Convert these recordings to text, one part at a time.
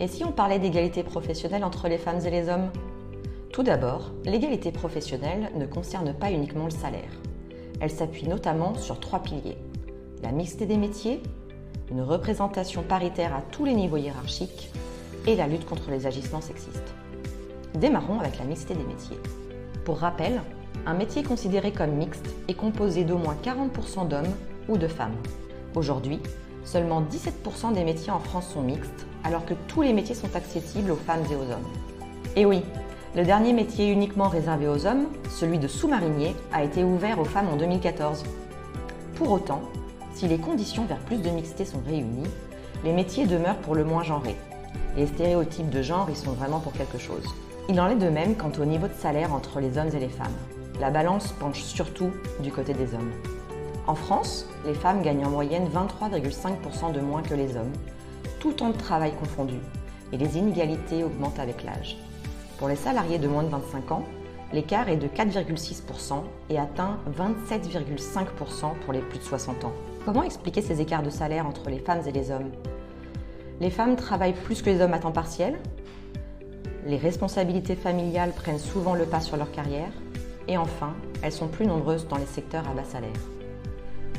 Et si on parlait d'égalité professionnelle entre les femmes et les hommes? Tout d'abord, l'égalité professionnelle ne concerne pas uniquement le salaire. Elle s'appuie notamment sur 3 piliers. La mixité des métiers, une représentation paritaire à tous les niveaux hiérarchiques et la lutte contre les agissements sexistes. Démarrons avec la mixité des métiers. Pour rappel, un métier considéré comme mixte est composé d'au moins 40% d'hommes ou de femmes. Aujourd'hui, seulement 17% des métiers en France sont mixtes, alors que tous les métiers sont accessibles aux femmes et aux hommes. Et oui, le dernier métier uniquement réservé aux hommes, celui de sous-marinier, a été ouvert aux femmes en 2014. Pour autant, si les conditions vers plus de mixité sont réunies, les métiers demeurent pour le moins genrés. Les stéréotypes de genre y sont vraiment pour quelque chose. Il en est de même quant au niveau de salaire entre les hommes et les femmes. La balance penche surtout du côté des hommes. En France, les femmes gagnent en moyenne 23,5% de moins que les hommes, tout temps de travail confondu, et les inégalités augmentent avec l'âge. Pour les salariés de moins de 25 ans, l'écart est de 4,6% et atteint 27,5% pour les plus de 60 ans. Comment expliquer ces écarts de salaire entre les femmes et les hommes? Les femmes travaillent plus que les hommes à temps partiel, les responsabilités familiales prennent souvent le pas sur leur carrière, et enfin, elles sont plus nombreuses dans les secteurs à bas salaire.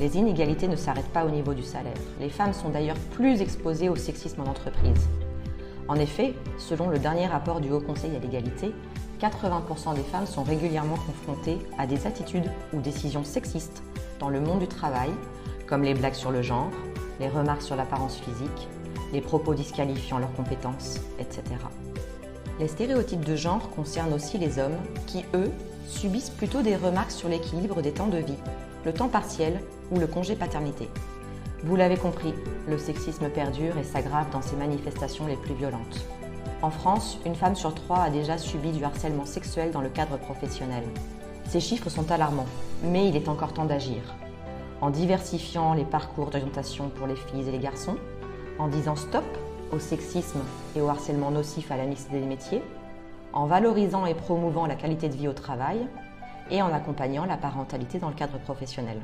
Les inégalités ne s'arrêtent pas au niveau du salaire. Les femmes sont d'ailleurs plus exposées au sexisme en entreprise. En effet, selon le dernier rapport du Haut Conseil à l'égalité, 80% des femmes sont régulièrement confrontées à des attitudes ou décisions sexistes dans le monde du travail, comme les blagues sur le genre, les remarques sur l'apparence physique, les propos disqualifiant leurs compétences, etc. Les stéréotypes de genre concernent aussi les hommes qui, eux, subissent plutôt des remarques sur l'équilibre des temps de vie, le temps partiel ou le congé paternité. Vous l'avez compris, le sexisme perdure et s'aggrave dans ses manifestations les plus violentes. En France, une femme sur 3 a déjà subi du harcèlement sexuel dans le cadre professionnel. Ces chiffres sont alarmants, mais il est encore temps d'agir. En diversifiant les parcours d'orientation pour les filles et les garçons, en disant stop au sexisme et au harcèlement nocif à la mixité des métiers, en valorisant et promouvant la qualité de vie au travail et en accompagnant la parentalité dans le cadre professionnel.